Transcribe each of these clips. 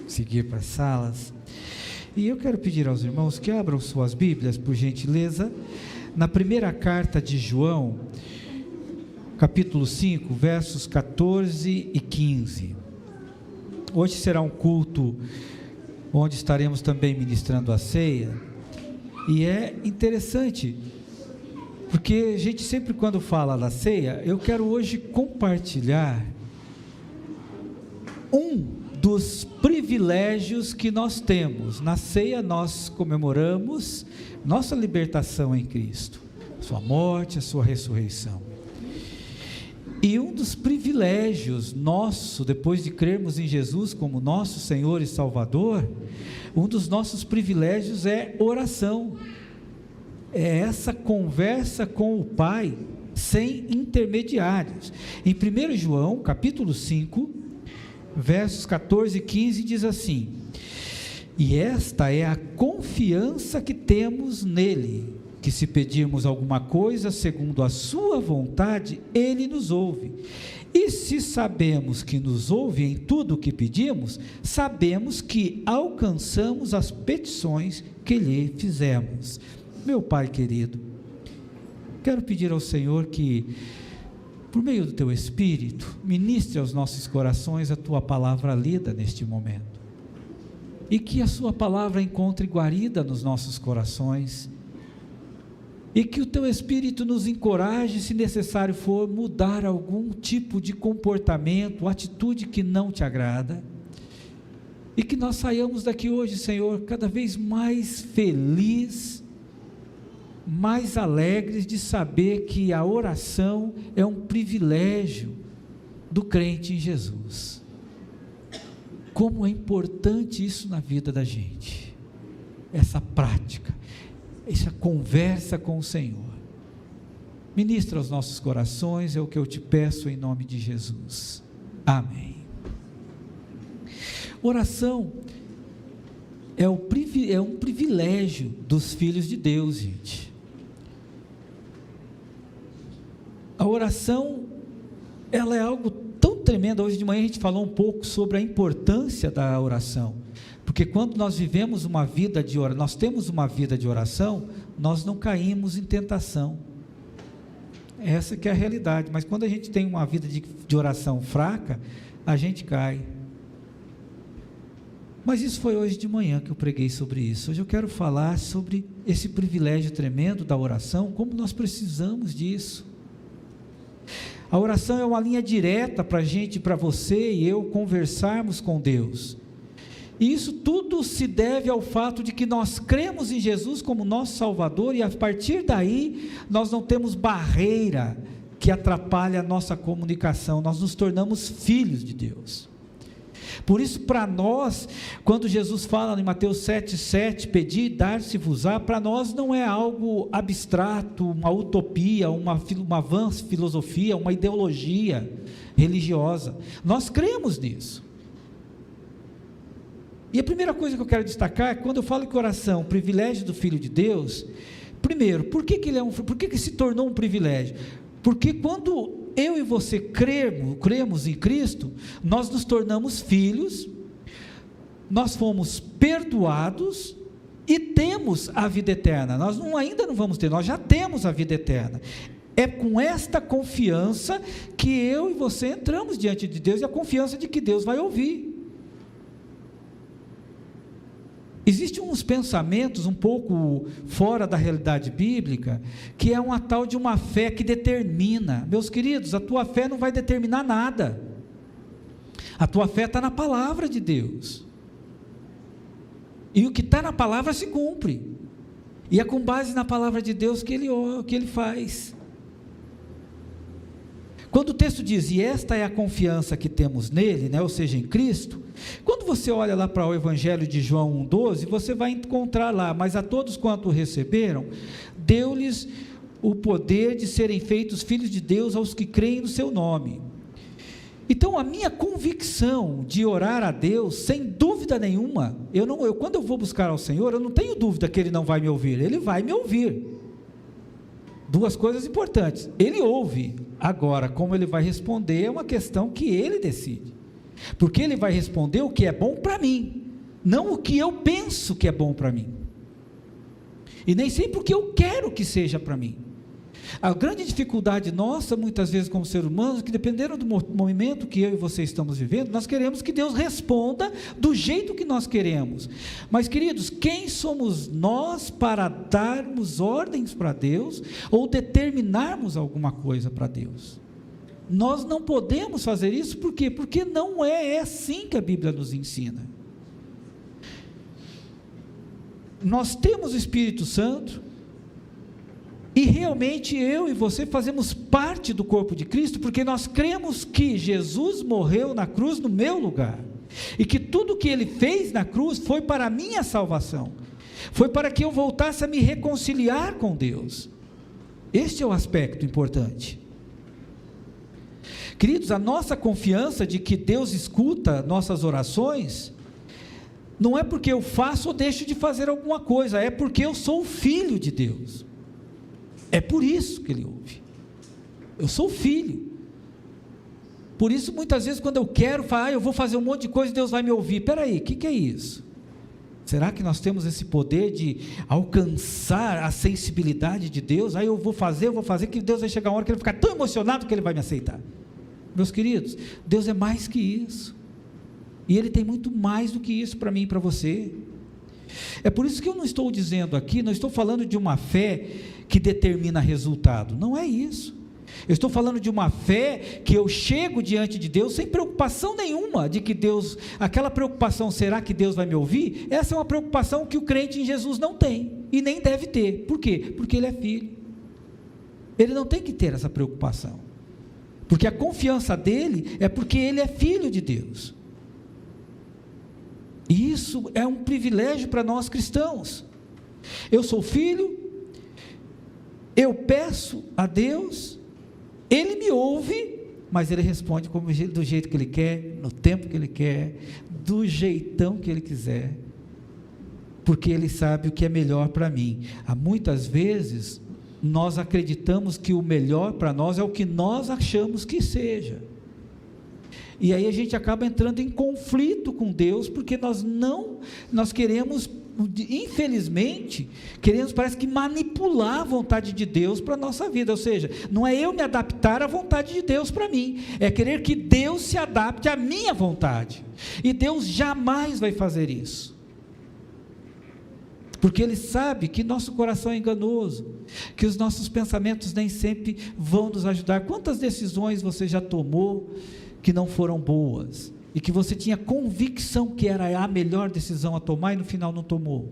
seguir para as salas. E eu quero pedir aos irmãos que abram suas Bíblias, por gentileza, na primeira carta de João, capítulo 5, versos 14 e 15. Hoje será um culto onde estaremos também ministrando a ceia, e é interessante, porque a gente sempre quando fala da ceia, eu quero hoje compartilhar um dos privilégios que nós temos. Na ceia nós comemoramos nossa libertação em Cristo, sua morte, a sua ressurreição. E um dos privilégios nosso, depois de crermos em Jesus como nosso Senhor e Salvador, um dos nossos privilégios é oração. É essa conversa com o Pai, sem intermediários. Em 1 João, capítulo 5, versos 14 e 15, diz assim: e esta é a confiança que temos nele, que se pedirmos alguma coisa segundo a sua vontade, ele nos ouve. E se sabemos que nos ouve em tudo o que pedimos, sabemos que alcançamos as petições que lhe fizemos. Meu Pai querido, quero pedir ao Senhor que, por meio do Teu Espírito, ministre aos nossos corações a Tua palavra lida neste momento, e que a Sua palavra encontre guarida nos nossos corações, e que o Teu Espírito nos encoraje, se necessário for, mudar algum tipo de comportamento, atitude que não Te agrada, e que nós saiamos daqui hoje, Senhor, cada vez mais felizes, mais alegres de saber que a oração é um privilégio do crente em Jesus. Como é importante isso na vida da gente, essa prática, essa conversa com o Senhor. Ministra aos nossos corações, é o que eu te peço em nome de Jesus, amém. Oração é um privilégio dos filhos de Deus, gente. A oração, ela é algo tão tremendo. Hoje de manhã a gente falou um pouco sobre a importância da oração, porque quando nós vivemos uma vida de oração, nós temos uma vida de oração, nós não caímos em tentação. Essa que é a realidade. Mas quando a gente tem uma vida de oração fraca, a gente cai. Mas isso foi hoje de manhã que eu preguei sobre isso. Hoje eu quero falar sobre esse privilégio tremendo da oração, como nós precisamos disso. A oração é uma linha direta para a gente, para você e eu conversarmos com Deus. E isso tudo se deve ao fato de que nós cremos em Jesus como nosso Salvador, e a partir daí nós não temos barreira que atrapalhe a nossa comunicação, nós nos tornamos filhos de Deus. Por isso, para nós, quando Jesus fala em Mateus 7,7, pedir, dar-se-vos-á, para nós não é algo abstrato, uma utopia, uma vã filosofia, uma ideologia religiosa. Nós cremos nisso. E a primeira coisa que eu quero destacar é, quando eu falo que oração é um privilégio do Filho de Deus, primeiro, por que que se tornou um privilégio? Porque quando eu e você cremos em Cristo, nós nos tornamos filhos, nós fomos perdoados e temos a vida eterna. Nós ainda não vamos ter, nós já temos a vida eterna. É com esta confiança que eu e você entramos diante de Deus, e a confiança de que Deus vai ouvir. Existem uns pensamentos um pouco fora da realidade bíblica, que é uma tal de uma fé que determina. Meus queridos, a tua fé não vai determinar nada. A tua fé está na palavra de Deus, e o que está na palavra se cumpre, e é com base na palavra de Deus que ele faz. Quando o texto diz, e esta é a confiança que temos nele, ou seja, em Cristo, quando você olha lá para o Evangelho de João 1,12, você vai encontrar lá, mas a todos quanto receberam, deu-lhes o poder de serem feitos filhos de Deus aos que creem no seu nome. Então a minha convicção de orar a Deus, sem dúvida nenhuma, quando eu vou buscar ao Senhor, eu não tenho dúvida que Ele não vai me ouvir, Ele vai me ouvir. Duas coisas importantes, Ele ouve, agora como Ele vai responder é uma questão que Ele decide. porque Ele vai responder o que é bom para mim, não o que eu penso que é bom para mim, e nem sempre o que eu quero que seja para mim. A grande dificuldade nossa, muitas vezes como ser humanos, que dependendo do momento que eu e você estamos vivendo, nós queremos que Deus responda do jeito que nós queremos. Mas queridos, quem somos nós para darmos ordens para Deus, ou determinarmos alguma coisa para Deus? Nós não podemos fazer isso, por quê? Porque não é assim que a Bíblia nos ensina. Nós temos o Espírito Santo, e realmente eu e você fazemos parte do corpo de Cristo, porque nós cremos que Jesus morreu na cruz no meu lugar, e que tudo que Ele fez na cruz foi para a minha salvação, foi para que eu voltasse a me reconciliar com Deus. Este é o aspecto importante. Queridos, a nossa confiança de que Deus escuta nossas orações, não é porque eu faço ou deixo de fazer alguma coisa, é porque eu sou filho de Deus. É por isso que Ele ouve. Eu sou filho. Por isso muitas vezes quando eu quero falar, eu vou fazer um monte de coisa, Deus vai me ouvir. Espera aí, o que é isso? Será que nós temos esse poder de alcançar a sensibilidade de Deus? Aí eu vou fazer, que Deus vai chegar uma hora que Ele vai ficar tão emocionado que Ele vai me aceitar. Meus queridos, Deus é mais que isso, e Ele tem muito mais do que isso para mim e para você. É por isso que eu não estou dizendo aqui, não estou falando de uma fé que determina resultado, não é isso. Eu estou falando de uma fé que eu chego diante de Deus sem preocupação nenhuma de que Deus, aquela preocupação, será que Deus vai me ouvir? Essa é uma preocupação que o crente em Jesus não tem, e nem deve ter. Por quê? Porque ele é filho, ele não tem que ter essa preocupação, porque a confiança dele é porque ele é filho de Deus, e isso é um privilégio para nós cristãos. Eu sou filho, eu peço a Deus, Ele me ouve, mas Ele responde do jeito que Ele quer, no tempo que Ele quer, do jeitão que Ele quiser, porque Ele sabe o que é melhor para mim. Há muitas vezes, nós acreditamos que o melhor para nós é o que nós achamos que seja, e aí a gente acaba entrando em conflito com Deus, porque nós queremos, infelizmente, parece que manipular a vontade de Deus para a nossa vida, ou seja, não é eu me adaptar à vontade de Deus para mim, é querer que Deus se adapte à minha vontade, e Deus jamais vai fazer isso, porque Ele sabe que nosso coração é enganoso, que os nossos pensamentos nem sempre vão nos ajudar. Quantas decisões você já tomou que não foram boas, e que você tinha convicção que era a melhor decisão a tomar, e no final não tomou?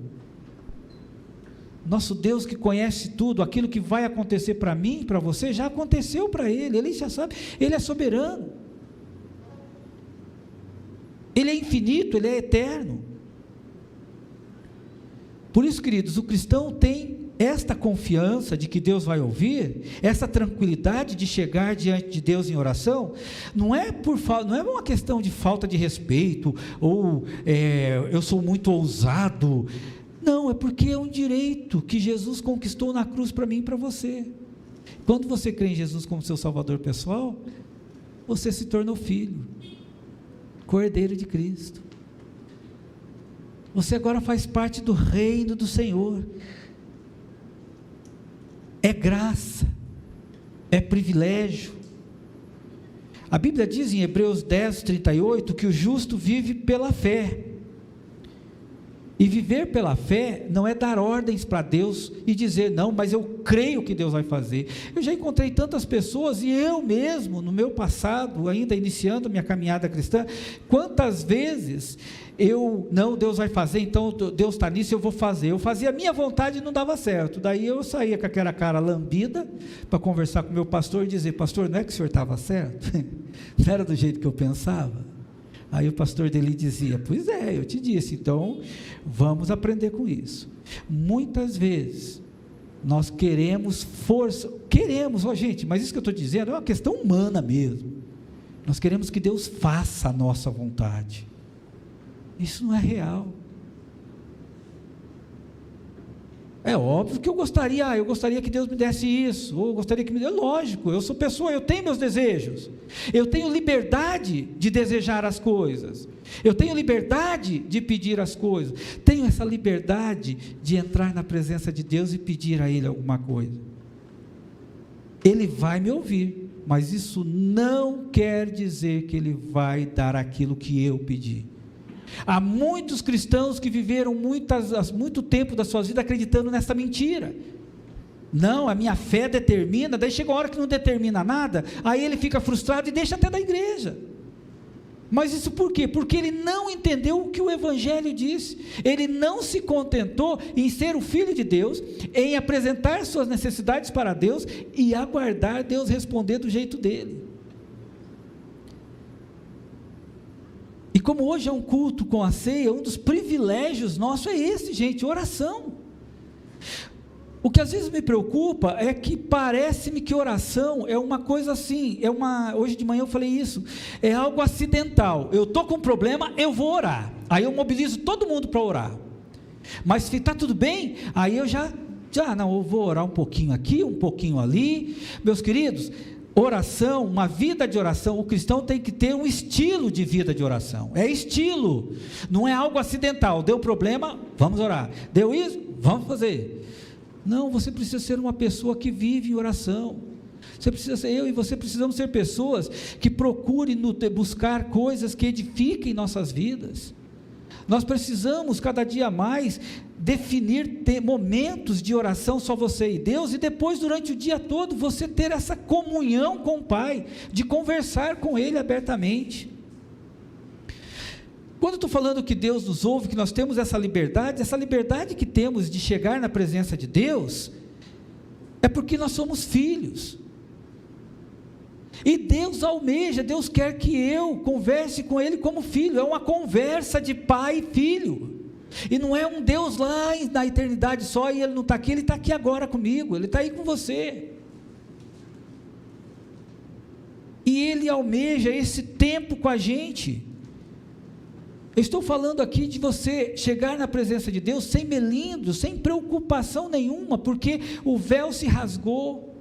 Nosso Deus, que conhece tudo, aquilo que vai acontecer para mim e para você, já aconteceu para Ele, Ele já sabe, Ele é soberano, Ele é infinito, Ele é eterno. Por isso, queridos, o cristão tem esta confiança de que Deus vai ouvir, essa tranquilidade de chegar diante de Deus em oração, não é uma questão de falta de respeito, ou eu sou muito ousado, não, é porque é um direito que Jesus conquistou na cruz para mim e para você. Quando você crê em Jesus como seu Salvador pessoal, você se tornou filho, Cordeiro de Cristo, você agora faz parte do reino do Senhor. É graça, é privilégio. A Bíblia diz em Hebreus 10:38 que o justo vive pela fé, e viver pela fé não é dar ordens para Deus e dizer, não, mas eu creio que Deus vai fazer. Eu já encontrei tantas pessoas, e eu mesmo, no meu passado, ainda iniciando minha caminhada cristã, quantas vezes Deus vai fazer, então Deus está nisso, eu vou fazer. Eu fazia a minha vontade e não dava certo, daí eu saía com aquela cara lambida, para conversar com o meu pastor e dizer, pastor, não é que o senhor estava certo? Não era do jeito que eu pensava? Aí o pastor dele dizia, pois é, eu te disse, então vamos aprender com isso. Muitas vezes nós queremos força, gente, mas isso que eu estou dizendo é uma questão humana mesmo, nós queremos que Deus faça a nossa vontade. Isso não é real. É óbvio que eu gostaria que Deus me desse isso, ou eu gostaria que me desse, lógico, eu sou pessoa, eu tenho meus desejos, eu tenho liberdade de desejar as coisas, eu tenho liberdade de pedir as coisas, tenho essa liberdade de entrar na presença de Deus e pedir a Ele alguma coisa. Ele vai me ouvir, mas isso não quer dizer que Ele vai dar aquilo que eu pedi. Há muitos cristãos que viveram muito tempo da sua vida acreditando nessa mentira. Não, a minha fé determina, daí chega uma hora que não determina nada, aí ele fica frustrado e deixa até da igreja. Mas isso por quê? Porque ele não entendeu o que o Evangelho disse, ele não se contentou em ser o Filho de Deus, em apresentar suas necessidades para Deus e aguardar Deus responder do jeito dele. E como hoje é um culto com a ceia, um dos privilégios nossos é esse, gente, oração. O que às vezes me preocupa é que parece-me que oração é uma coisa assim, hoje de manhã eu falei isso, é algo acidental. Eu estou com um problema, eu vou orar, aí eu mobilizo todo mundo para orar, mas se está tudo bem, aí eu não, eu vou orar um pouquinho aqui, um pouquinho ali. Meus queridos, oração, uma vida de oração, o cristão tem que ter um estilo de vida de oração, é estilo, não é algo acidental. Deu problema, vamos orar, deu isso, vamos fazer. Não, você precisa ser uma pessoa que vive em oração. Eu e você precisamos ser pessoas que procurem buscar coisas que edifiquem nossas vidas. Nós precisamos cada dia mais definir momentos de oração só você e Deus, e depois durante o dia todo você ter essa comunhão com o Pai, de conversar com Ele abertamente. Quando eu estou falando que Deus nos ouve, que nós temos essa liberdade que temos de chegar na presença de Deus, é porque nós somos filhos, e Deus almeja, Deus quer que eu converse com Ele como filho, é uma conversa de pai e filho, e não é um Deus lá na eternidade só, e Ele não está aqui, Ele está aqui agora comigo, Ele está aí com você, e Ele almeja esse tempo com a gente. Eu estou falando aqui de você chegar na presença de Deus sem melindros, sem preocupação nenhuma, porque o véu se rasgou,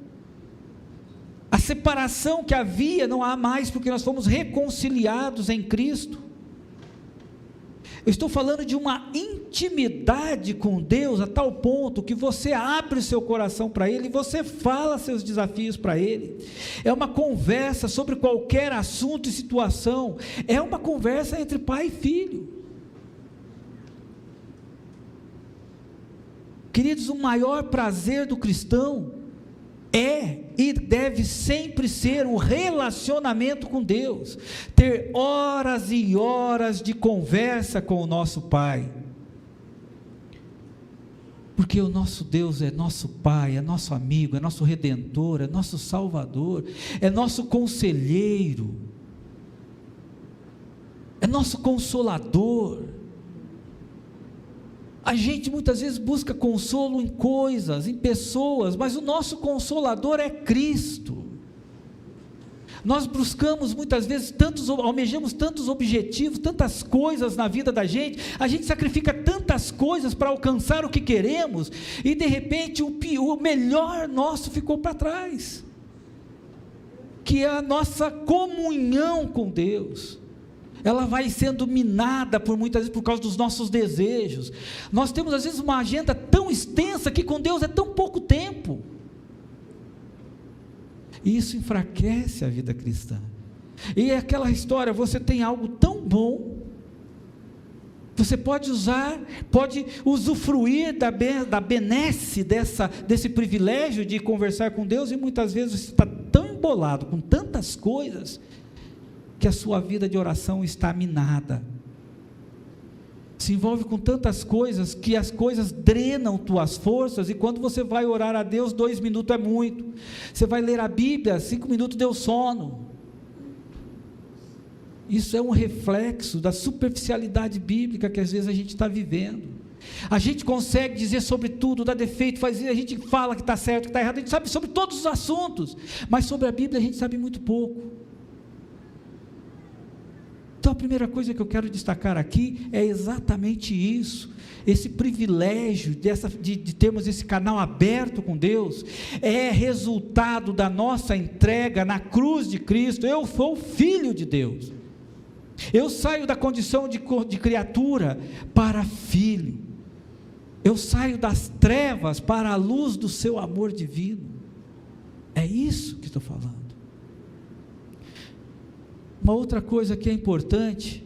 a separação que havia não há mais, porque nós fomos reconciliados em Cristo. Eu estou falando de uma intimidade com Deus a tal ponto que você abre o seu coração para Ele, e você fala seus desafios para Ele, é uma conversa sobre qualquer assunto e situação, é uma conversa entre pai e filho. Queridos, o maior prazer do cristão é e deve sempre ser o relacionamento com Deus, ter horas e horas de conversa com o nosso Pai, porque o nosso Deus é nosso Pai, é nosso amigo, é nosso Redentor, é nosso Salvador, é nosso conselheiro, é nosso Consolador. A gente muitas vezes busca consolo em coisas, em pessoas, mas o nosso Consolador é Cristo. Nós buscamos muitas vezes almejamos tantos objetivos, tantas coisas na vida da gente, a gente sacrifica tantas coisas para alcançar o que queremos, e de repente o melhor nosso ficou para trás, que é a nossa comunhão com Deus. Ela vai sendo minada muitas vezes por causa dos nossos desejos. Nós temos às vezes uma agenda tão extensa que com Deus é tão pouco tempo, e isso enfraquece a vida cristã. E é aquela história, você tem algo tão bom, você pode usufruir da benesse desse privilégio de conversar com Deus, e muitas vezes você está tão embolado com tantas coisas, que a sua vida de oração está minada, se envolve com tantas coisas, que as coisas drenam tuas forças, e quando você vai orar a Deus, 2 minutos é muito, você vai ler a Bíblia, 5 minutos deu sono. Isso é um reflexo da superficialidade bíblica que às vezes a gente está vivendo. A gente consegue dizer sobre tudo, dá defeito, a gente fala que está certo, que está errado, a gente sabe sobre todos os assuntos, mas sobre a Bíblia a gente sabe muito pouco. Então a primeira coisa que eu quero destacar aqui é exatamente isso, esse privilégio de termos esse canal aberto com Deus, é resultado da nossa entrega na cruz de Cristo. Eu sou filho de Deus, eu saio da condição de criatura para filho, eu saio das trevas para a luz do seu amor divino, é isso que estou falando. Uma outra coisa que é importante,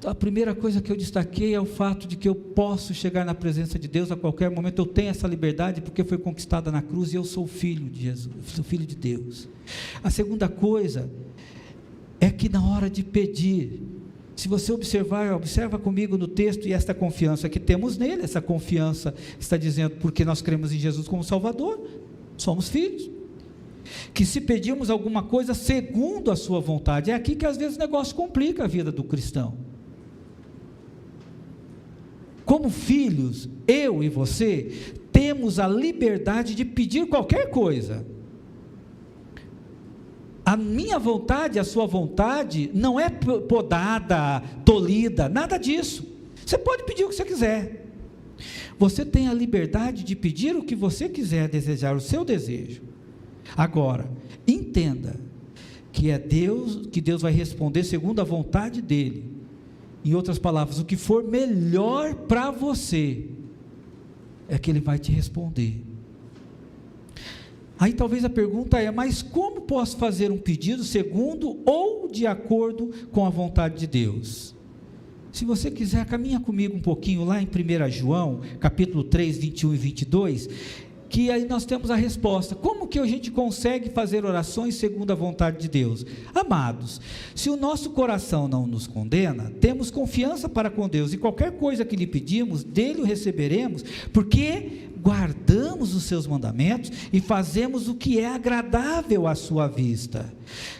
a primeira coisa que eu destaquei é o fato de que eu posso chegar na presença de Deus a qualquer momento, eu tenho essa liberdade porque foi conquistada na cruz e eu sou filho de Jesus, sou filho de Deus. A segunda coisa é que na hora de pedir, se você observa comigo no texto, e esta confiança que temos nele, essa confiança está dizendo, porque nós cremos em Jesus como Salvador, somos filhos, que se pedirmos alguma coisa segundo a sua vontade, é aqui que às vezes o negócio complica a vida do cristão. Como filhos, eu e você, temos a liberdade de pedir qualquer coisa. A minha vontade, a sua vontade, não é podada, tolhida, nada disso. Você pode pedir o que você quiser. Você tem a liberdade de pedir o que você quiser, desejar o seu desejo. Agora, entenda que é Deus, que Deus vai responder segundo a vontade dele. Em outras palavras, o que for melhor para você, é que ele vai te responder. Aí talvez a pergunta é, mas como posso fazer um pedido segundo ou de acordo com a vontade de Deus? Se você quiser, caminha comigo um pouquinho lá em 1 João, capítulo 3, 21 e 22, que aí nós temos a resposta. Como que a gente consegue fazer orações segundo a vontade de Deus? Amados, se o nosso coração não nos condena, temos confiança para com Deus, e qualquer coisa que lhe pedimos, dele o receberemos, porque guardamos os seus mandamentos, e fazemos o que é agradável à sua vista.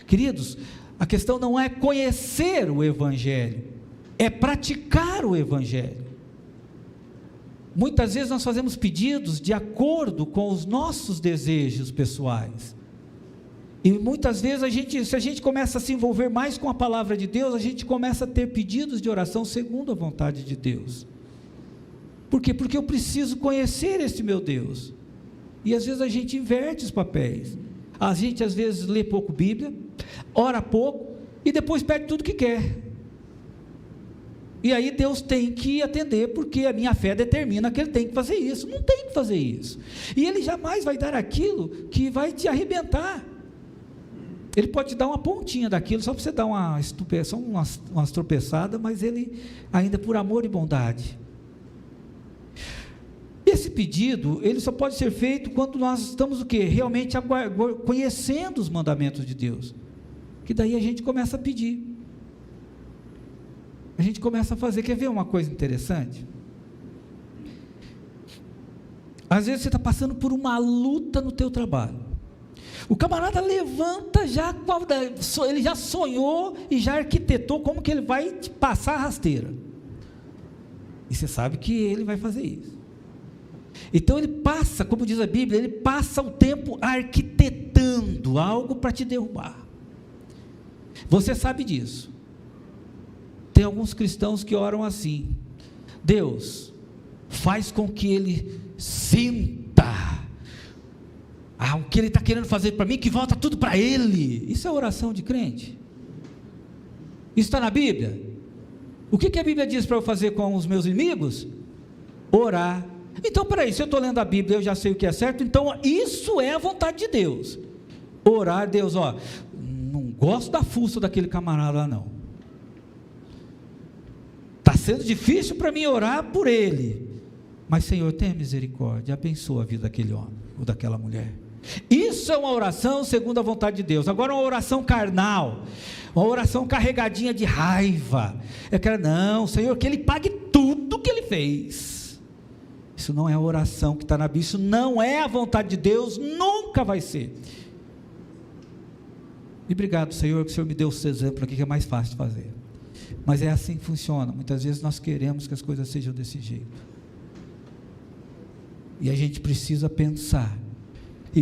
Queridos, a questão não é conhecer o Evangelho, é praticar o Evangelho. Muitas vezes nós fazemos pedidos de acordo com os nossos desejos pessoais, e muitas vezes se a gente começa a se envolver mais com a palavra de Deus, a gente começa a ter pedidos de oração segundo a vontade de Deus. Por quê? Porque eu preciso conhecer esse meu Deus, e às vezes a gente inverte os papéis, a gente às vezes lê pouco Bíblia, ora pouco, e depois pede tudo que quer. E aí Deus tem que atender, porque a minha fé determina que Ele tem que fazer isso. Não tem que fazer isso, e Ele jamais vai dar aquilo que vai te arrebentar. Ele pode te dar uma pontinha daquilo, só para você dar umas tropeçadas, mas Ele ainda por amor e bondade. Esse pedido, ele só pode ser feito quando nós estamos o quê? Realmente conhecendo os mandamentos de Deus, que daí a gente começa a pedir, a gente começa a fazer. Quer ver uma coisa interessante? Às vezes você está passando por uma luta no teu trabalho, o camarada levanta, ele já sonhou e já arquitetou como que ele vai te passar a rasteira, e você sabe que ele vai fazer isso. Então ele passa, como diz a Bíblia, ele passa o tempo arquitetando algo para te derrubar. Você sabe disso. Tem alguns cristãos que oram assim: Deus, faz com que ele sinta o que ele está querendo fazer para mim, que volta tudo para ele. Isso é oração de crente? Isso está na Bíblia? O que a Bíblia diz para eu fazer com os meus inimigos? Orar. Então peraí, se eu estou lendo a Bíblia, eu já sei o que é certo, então isso é a vontade de Deus. Orar, Deus, não gosto da fuça daquele camarada lá não, está sendo difícil para mim orar por ele, mas Senhor, tenha misericórdia, abençoa a vida daquele homem ou daquela mulher. Isso é uma oração segundo a vontade de Deus. Agora uma oração carnal, uma oração carregadinha de raiva, não, Senhor, que ele pague tudo que ele fez. Isso não é a oração que está na Bíblia, isso não é a vontade de Deus, nunca vai ser. E obrigado, Senhor, que o Senhor me deu esse exemplo aqui, que é mais fácil de fazer, mas é assim que funciona. Muitas vezes nós queremos que as coisas sejam desse jeito, e a gente precisa pensar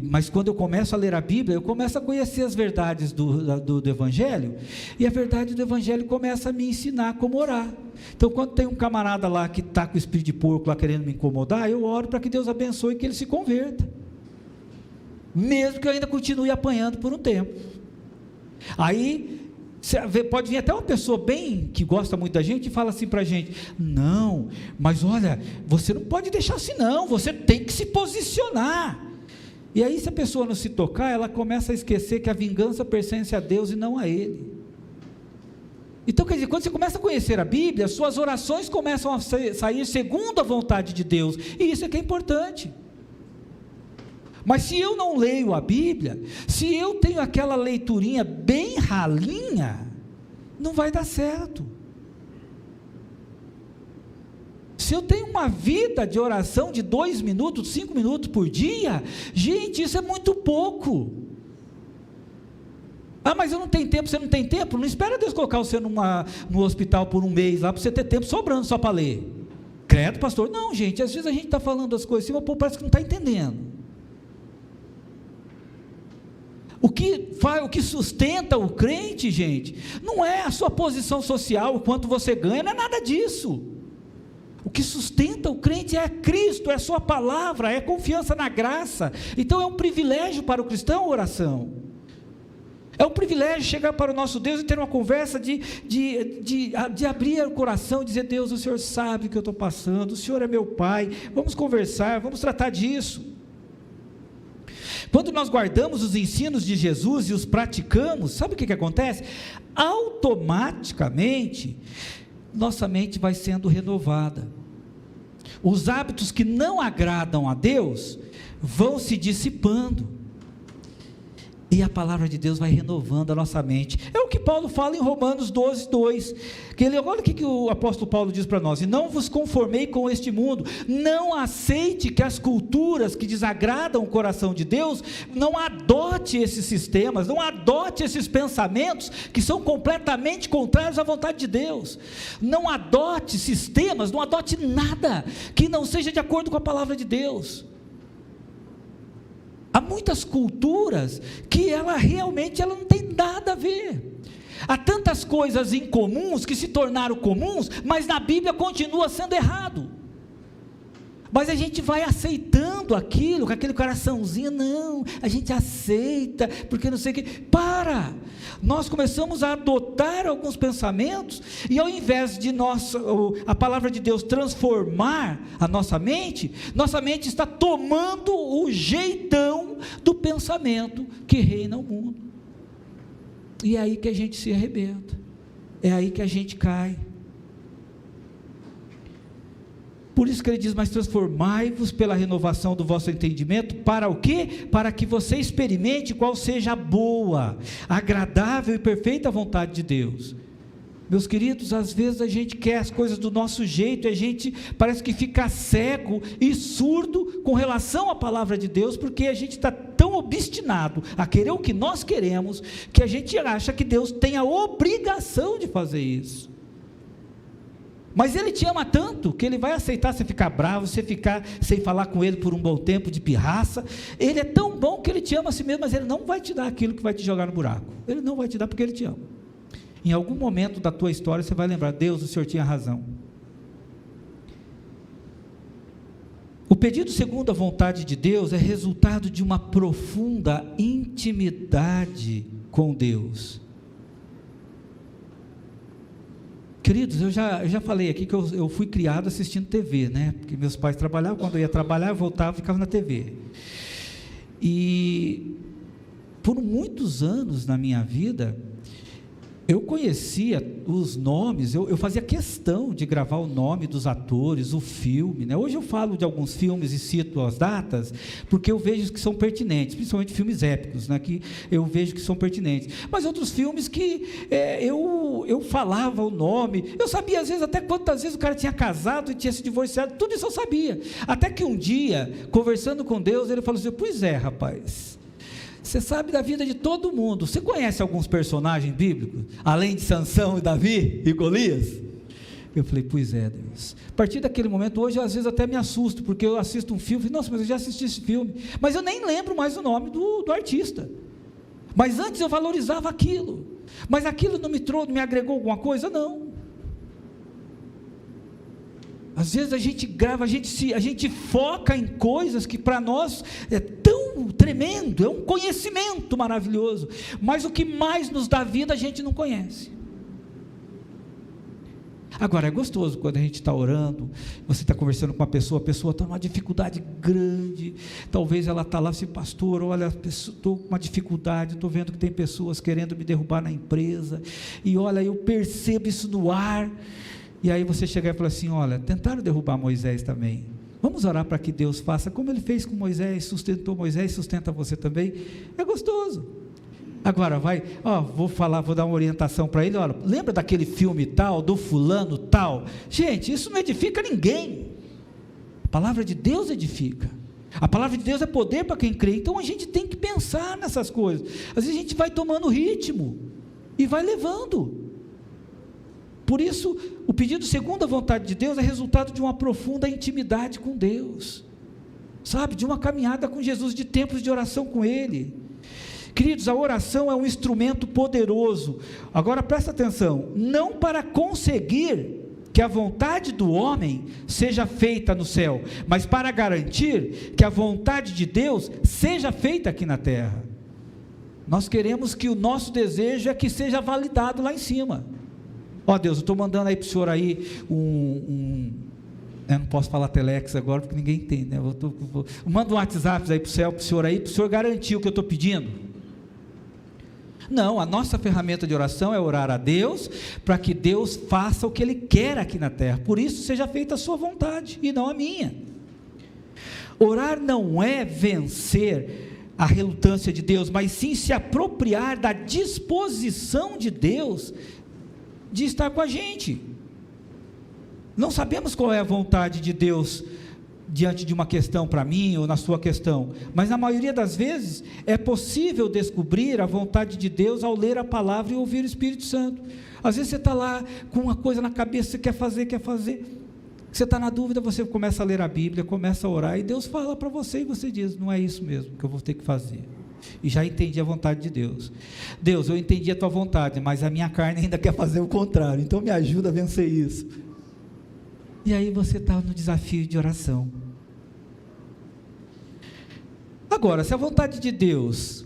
Mas quando eu começo a ler a Bíblia, eu começo a conhecer as verdades do Evangelho, e a verdade do Evangelho começa a me ensinar como orar. Então, quando tem um camarada lá que está com o espírito de porco lá querendo me incomodar, eu oro para que Deus abençoe e que ele se converta, mesmo que eu ainda continue apanhando por um tempo. Aí pode vir até uma pessoa bem que gosta muito da gente e fala assim para a gente: não, mas olha, você não pode deixar assim não, você tem que se posicionar. E aí, se a pessoa não se tocar, ela começa a esquecer que a vingança pertence a Deus e não a Ele. Então, quer dizer, quando você começa a conhecer a Bíblia, suas orações começam a sair segundo a vontade de Deus, e isso é que é importante. Mas se eu não leio a Bíblia, se eu tenho aquela leiturinha bem ralinha, não vai dar certo. Se eu tenho uma vida de oração de 2 minutos, 5 minutos por dia, gente, isso é muito pouco. Ah, mas eu não tenho tempo. Você não tem tempo? Não espera Deus colocar você no hospital por um mês lá, para você ter tempo sobrando só para ler. Credo, pastor? Não, gente, às vezes a gente está falando as coisas assim, mas o povo parece que não está entendendo. O que sustenta o crente, gente, não é a sua posição social, o quanto você ganha, não é nada disso. O que sustenta o crente é Cristo, é a sua palavra, é confiança na graça. Então é um privilégio para o cristão a oração. É um privilégio chegar para o nosso Deus e ter uma conversa de abrir o coração e dizer: Deus, o Senhor sabe o que eu estou passando, o Senhor é meu Pai, vamos conversar, vamos tratar disso. Quando nós guardamos os ensinos de Jesus e os praticamos, sabe o que acontece? Automaticamente, nossa mente vai sendo renovada. Os hábitos que não agradam a Deus vão se dissipando, e a palavra de Deus vai renovando a nossa mente. É o que Paulo fala em Romanos 12:2, olha o que o apóstolo Paulo diz para nós: e não vos conformei com este mundo, não aceite que as culturas que desagradam o coração de Deus, não adote esses sistemas, não adote esses pensamentos que são completamente contrários à vontade de Deus, não adote sistemas, não adote nada que não seja de acordo com a palavra de Deus. Há muitas culturas que ela não tem nada a ver. Há tantas coisas incomuns que se tornaram comuns, mas na Bíblia continua sendo errado. Mas a gente vai aceitando aquilo, com aquele coraçãozinho, não, a gente aceita, porque não sei o que. Nós começamos a adotar alguns pensamentos, e ao invés de a palavra de Deus transformar a nossa mente está tomando o jeitão do pensamento que reina o mundo. E é aí que a gente se arrebenta, é aí que a gente cai. Por isso que ele diz: mas transformai-vos pela renovação do vosso entendimento, para o quê? Para que você experimente qual seja a boa, agradável e perfeita vontade de Deus. Meus queridos, às vezes a gente quer as coisas do nosso jeito, e a gente parece que fica cego e surdo com relação à palavra de Deus, porque a gente está tão obstinado a querer o que nós queremos, que a gente acha que Deus tem a obrigação de fazer isso. Mas Ele te ama tanto, que Ele vai aceitar você ficar bravo, você ficar sem falar com Ele por um bom tempo, de pirraça. Ele é tão bom que Ele te ama a si mesmo, mas Ele não vai te dar aquilo que vai te jogar no buraco. Ele não vai te dar porque Ele te ama. Em algum momento da tua história você vai lembrar: Deus, o Senhor tinha razão. O pedido segundo a vontade de Deus é resultado de uma profunda intimidade com Deus. Queridos, eu já falei aqui que eu fui criado assistindo TV, né? Porque meus pais trabalhavam, quando eu ia trabalhar, eu voltava e ficava na TV. E por muitos anos na minha vida, eu conhecia os nomes, eu fazia questão de gravar o nome dos atores, o filme, né? Hoje eu falo de alguns filmes e cito as datas, porque eu vejo que são pertinentes, principalmente filmes épicos, né? Que eu vejo que são pertinentes, mas outros filmes que eu falava o nome, eu sabia às vezes até quantas vezes o cara tinha casado e tinha se divorciado, tudo isso eu sabia, até que um dia, conversando com Deus, Ele falou assim: pois é, rapaz, você sabe da vida de todo mundo. Você conhece alguns personagens bíblicos, além de Sansão e Davi e Golias? Eu falei, pois é, Deus. A partir daquele momento, hoje, às vezes até me assusto, porque eu assisto um filme, nossa, mas eu já assisti esse filme, mas eu nem lembro mais o nome do artista. Mas antes eu valorizava aquilo, mas aquilo não me agregou alguma coisa? Não. Às vezes a gente grava, a gente foca em coisas que para nós é tão tremendo, é um conhecimento maravilhoso, mas o que mais nos dá vida a gente não conhece. Agora, é gostoso quando a gente está orando, você está conversando com a pessoa está numa dificuldade grande, talvez ela está lá assim, pastor, olha, estou com uma dificuldade, estou vendo que tem pessoas querendo me derrubar na empresa, e olha, eu percebo isso no ar, e aí você chega e fala assim, olha, tentaram derrubar Moisés também, vamos orar para que Deus faça, como ele fez com Moisés, sustentou Moisés, sustenta você também, é gostoso. Agora vou dar uma orientação para ele, olha, lembra daquele filme tal, do fulano tal? Gente, isso não edifica ninguém. A palavra de Deus edifica. A palavra de Deus é poder para quem crê. Então a gente tem que pensar nessas coisas. Às vezes a gente vai tomando ritmo e vai levando. Por isso, o pedido segundo a vontade de Deus é resultado de uma profunda intimidade com Deus, sabe, de uma caminhada com Jesus, de tempos de oração com Ele. Queridos, a oração é um instrumento poderoso. Agora presta atenção, não para conseguir que a vontade do homem seja feita no céu, mas para garantir que a vontade de Deus seja feita aqui na terra. Nós queremos que o nosso desejo é que seja validado lá em cima. Deus, eu estou mandando aí para o senhor aí eu não posso falar telex agora porque ninguém entende, né? Manda um WhatsApp aí para o céu, para o senhor garantir o que eu estou pedindo. Não, a nossa ferramenta de oração é orar a Deus, para que Deus faça o que Ele quer aqui na terra, por isso seja feita a sua vontade, e não a minha. Orar não é vencer a relutância de Deus, mas sim se apropriar da disposição de Deus, de estar com a gente. Não sabemos qual é a vontade de Deus, diante de uma questão para mim, ou na sua questão, mas na maioria das vezes, é possível descobrir a vontade de Deus, ao ler a palavra e ouvir o Espírito Santo. Às vezes você está lá, com uma coisa na cabeça, você quer fazer, você está na dúvida, você começa a ler a Bíblia, começa a orar, e Deus fala para você, e você diz, não é isso mesmo que eu vou ter que fazer, e já entendi a vontade de Deus. Deus, eu entendi a tua vontade, mas a minha carne ainda quer fazer o contrário, então me ajuda a vencer isso. E aí você está no desafio de oração. Agora, se a vontade de Deus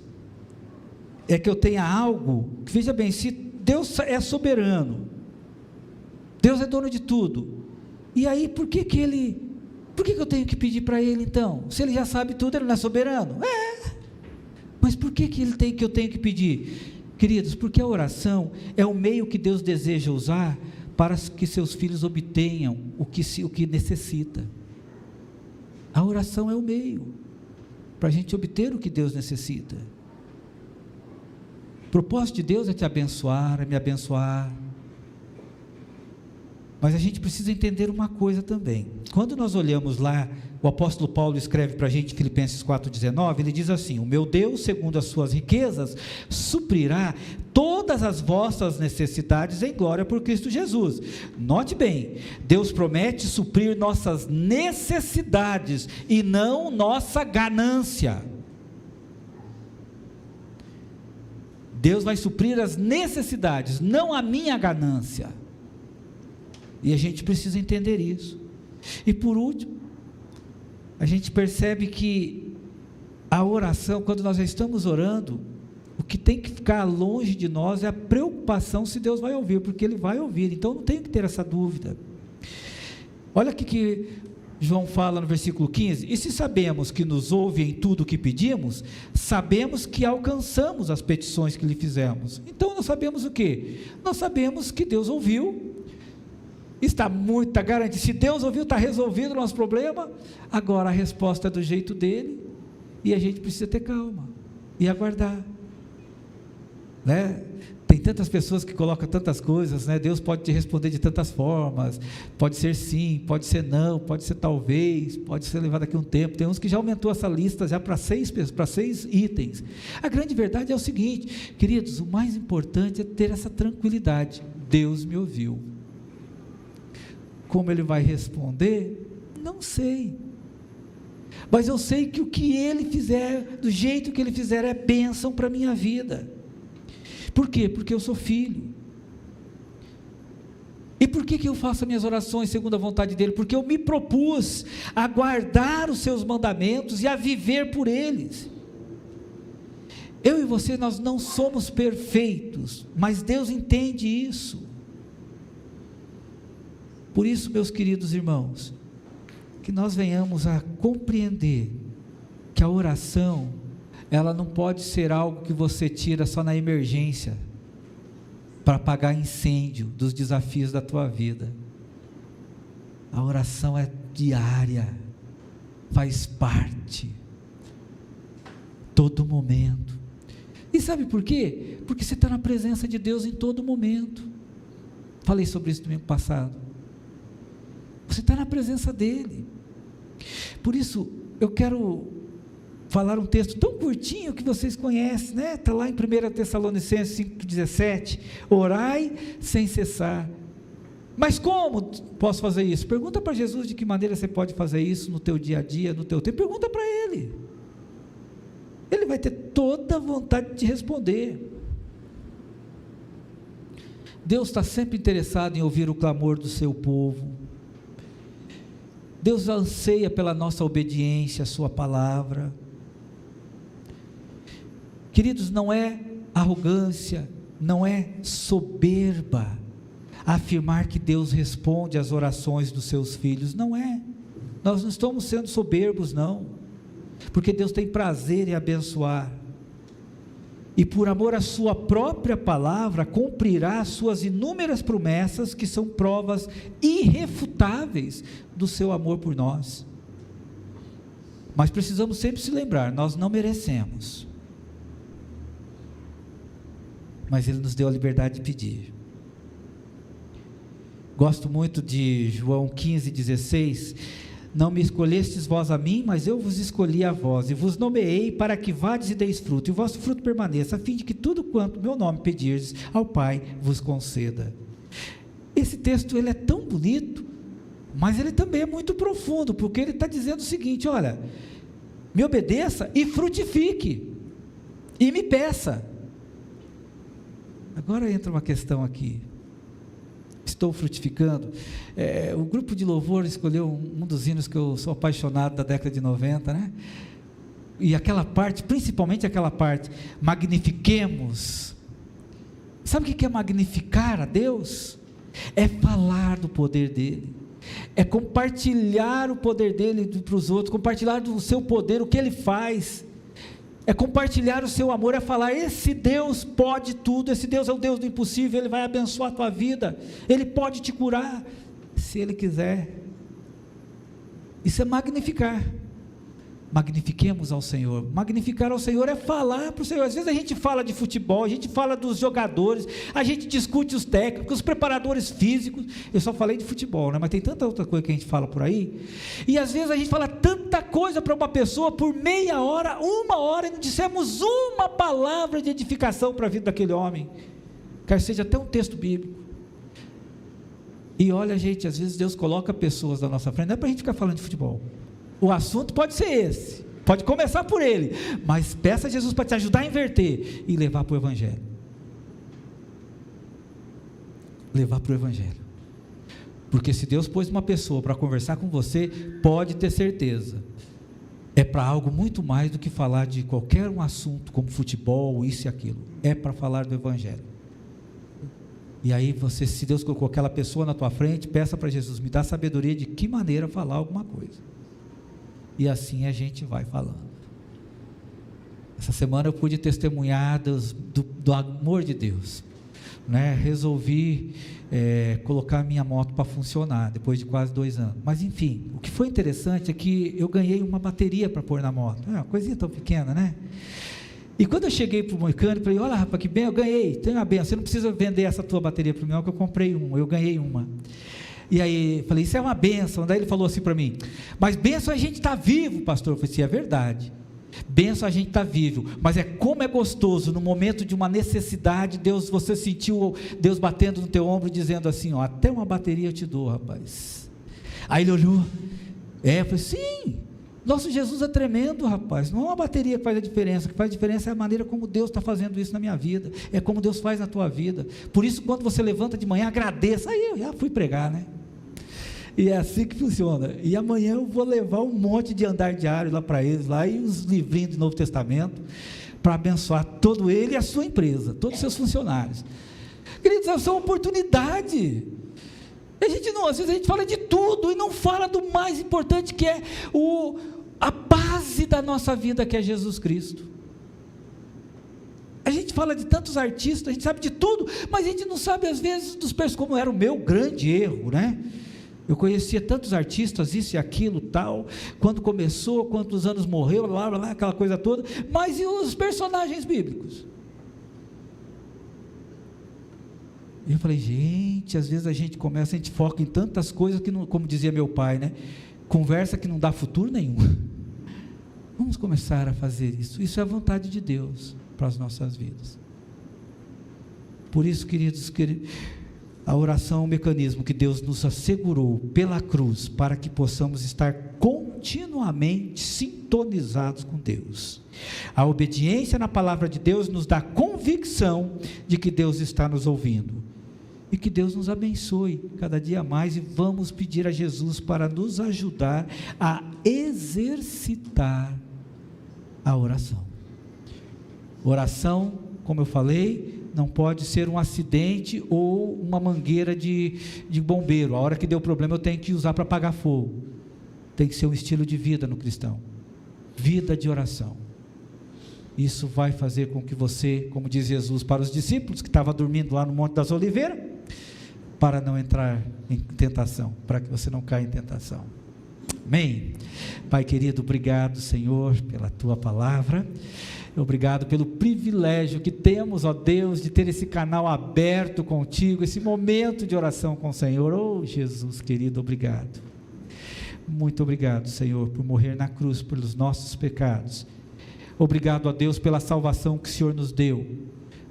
é que eu tenha algo, veja bem, se Deus é soberano, Deus é dono de tudo, e aí por que eu tenho que pedir para Ele então? Se Ele já sabe tudo, Ele não é soberano? Mas por que eu tenho que pedir? Queridos, porque a oração é o meio que Deus deseja usar para que seus filhos obtenham o que necessita. A oração é o meio para a gente obter o que Deus necessita. O propósito de Deus é te abençoar, é me abençoar. Mas a gente precisa entender uma coisa também. Quando nós olhamos lá, o apóstolo Paulo escreve para a gente, Filipenses 4,19, ele diz assim: o meu Deus, segundo as suas riquezas, suprirá todas as vossas necessidades em glória por Cristo Jesus. Note bem, Deus promete suprir nossas necessidades e não nossa ganância. Deus vai suprir as necessidades, não a minha ganância. E a gente precisa entender isso. E por último, a gente percebe que a oração, quando nós já estamos orando, o que tem que ficar longe de nós é a preocupação se Deus vai ouvir, porque Ele vai ouvir, então não tem que ter essa dúvida. Olha aqui que João fala no versículo 15: e se sabemos que nos ouve em tudo o que pedimos, sabemos que alcançamos as petições que lhe fizemos. Então nós sabemos o quê? Nós sabemos que Deus ouviu, está garantido. Se Deus ouviu, está resolvido o nosso problema. Agora a resposta é do jeito dele, e a gente precisa ter calma e aguardar, né? Tem tantas pessoas que colocam tantas coisas, né? Deus pode te responder de tantas formas, pode ser sim, pode ser não, pode ser talvez, pode ser levado daqui a um tempo. Tem uns que já aumentou essa lista já para 6 itens. A grande verdade é o seguinte, queridos, o mais importante é ter essa tranquilidade: Deus me ouviu. Como ele vai responder? Não sei. Mas eu sei que o que ele fizer, do jeito que ele fizer, é bênção para a minha vida. Por quê? Porque eu sou filho. E por que eu faço as minhas orações segundo a vontade dele? Porque eu me propus a guardar os seus mandamentos e a viver por eles. Eu e você, nós não somos perfeitos, mas Deus entende isso. Por isso, meus queridos irmãos, que nós venhamos a compreender que a oração, ela não pode ser algo que você tira só na emergência, para apagar incêndio dos desafios da tua vida. A oração é diária, faz parte, todo momento. E sabe por quê? Porque você está na presença de Deus em todo momento. Falei sobre isso no domingo passado. Você está na presença dele. Por isso, eu quero falar um texto tão curtinho que vocês conhecem, né? Está lá em 1 Tessalonicenses 5,17. Orai sem cessar. Mas como posso fazer isso? Pergunta para Jesus de que maneira você pode fazer isso no teu dia a dia, no teu tempo. Pergunta para Ele. Ele vai ter toda a vontade de te responder. Deus está sempre interessado em ouvir o clamor do seu povo. Deus anseia pela nossa obediência à sua palavra. Queridos, não é arrogância, não é soberba afirmar que Deus responde às orações dos seus filhos. Não é. Nós não estamos sendo soberbos, não. Porque Deus tem prazer em abençoar. E por amor à sua própria palavra, cumprirá as suas inúmeras promessas, que são provas irrefutáveis do seu amor por nós. Mas precisamos sempre se lembrar, nós não merecemos. Mas Ele nos deu a liberdade de pedir. Gosto muito de João 15,16. Não me escolhestes vós a mim, mas eu vos escolhi a vós, e vos nomeei para que vades e deis fruto, e o vosso fruto permaneça, a fim de que tudo quanto meu nome pedirdes ao Pai vos conceda. Esse texto, ele é tão bonito, mas ele também é muito profundo, porque ele está dizendo o seguinte: olha, me obedeça e frutifique, e me peça. Agora entra uma questão aqui. Estou frutificando? O grupo de louvor escolheu um dos hinos que eu sou apaixonado, da década de 90, né? E aquela parte, principalmente aquela parte, magnifiquemos. Sabe o que é magnificar a Deus? É falar do poder dele, é compartilhar o poder dele para os outros, compartilhar do seu poder, o que ele faz, é compartilhar o seu amor, é falar: esse Deus pode tudo, esse Deus é o Deus do impossível, Ele vai abençoar a tua vida, Ele pode te curar, se Ele quiser. Isso é magnificar. Magnifiquemos ao Senhor. Magnificar ao Senhor é falar para o Senhor. Às vezes a gente fala de futebol, a gente fala dos jogadores, a gente discute os técnicos, os preparadores físicos. Eu só falei de futebol, né? Mas tem tanta outra coisa que a gente fala por aí. E às vezes a gente fala tanta coisa para uma pessoa por meia hora, 1 hora, e não dissemos uma palavra de edificação para a vida daquele homem, quer seja até um texto bíblico. E olha, gente, às vezes Deus coloca pessoas na nossa frente, não é para a gente ficar falando de futebol. O assunto pode ser esse, pode começar por ele, mas peça a Jesus para te ajudar a inverter e levar para o Evangelho. Levar para o Evangelho. Porque se Deus pôs uma pessoa para conversar com você, pode ter certeza, é para algo muito mais do que falar de qualquer um assunto, como futebol, isso e aquilo. É para falar do Evangelho. E aí você, se Deus colocou aquela pessoa na tua frente, peça para Jesus: me dá sabedoria de que maneira falar alguma coisa. E assim a gente vai falando. Essa semana eu pude testemunhar do amor de Deus, né? Resolvi colocar a minha moto para funcionar, depois de quase 2 anos, mas enfim, o que foi interessante é que eu ganhei uma bateria para pôr na moto. Uma coisinha tão pequena, né? E quando eu cheguei para o mecânico, falei: olha, rapaz, que bem, eu ganhei, tem uma benção, você não precisa vender essa tua bateria para mim, não, que eu comprei eu ganhei uma. E aí, falei: isso é uma bênção. Daí ele falou assim para mim: mas bênção a gente está vivo, pastor. Eu falei: sim, é verdade, bênção a gente está vivo, mas como é gostoso, no momento de uma necessidade, você sentiu Deus batendo no teu ombro, dizendo assim: ó, até uma bateria eu te dou, rapaz. Aí ele olhou, eu falei, sim, nosso Jesus é tremendo, rapaz, não é uma bateria que faz a diferença, o que faz a diferença é a maneira como Deus está fazendo isso na minha vida, é como Deus faz na tua vida. Por isso, quando você levanta de manhã, agradeça. Aí eu já fui pregar, né? E é assim que funciona. E amanhã eu vou levar um monte de andar diário lá para eles, lá, e os livrinhos do Novo Testamento, para abençoar todo ele e a sua empresa, todos os seus funcionários. Queridos, essa é uma oportunidade. Às vezes a gente fala de tudo e não fala do mais importante, que é a base da nossa vida, que é Jesus Cristo. A gente fala de tantos artistas, a gente sabe de tudo, mas a gente não sabe às vezes como era o meu grande erro, né? Eu conhecia tantos artistas, isso e aquilo, tal, quando começou, quantos anos morreu, lá, aquela coisa toda, mas e os personagens bíblicos? E eu falei, gente, às vezes a gente foca em tantas coisas que, não, como dizia meu pai, né? Conversa que não dá futuro nenhum. Vamos começar a fazer isso. Isso é a vontade de Deus para as nossas vidas. Por isso, queridos, a oração é um mecanismo que Deus nos assegurou pela cruz, para que possamos estar continuamente sintonizados com Deus. A obediência na palavra de Deus nos dá convicção de que Deus está nos ouvindo, e que Deus nos abençoe cada dia mais, e vamos pedir a Jesus para nos ajudar a exercitar a oração. Oração, como eu falei, não pode ser um acidente ou uma mangueira de bombeiro. A hora que deu problema eu tenho que usar para apagar fogo. Tem que ser um estilo de vida no cristão, vida de oração. Isso vai fazer com que você, como diz Jesus para os discípulos que estavam dormindo lá no Monte das Oliveiras, para não entrar em tentação, para que você não caia em tentação. Amém? Pai querido, obrigado, Senhor, pela tua palavra. Obrigado pelo privilégio que temos, ó Deus, de ter esse canal aberto contigo, esse momento de oração com o Senhor. Oh Jesus querido, obrigado. Muito obrigado, Senhor, por morrer na cruz pelos nossos pecados. Obrigado a Deus pela salvação que o Senhor nos deu.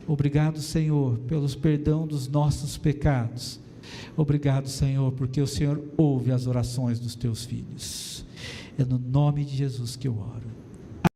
Obrigado, Senhor, pelos perdão dos nossos pecados. Obrigado, Senhor, porque o Senhor ouve as orações dos teus filhos. É no nome de Jesus que eu oro.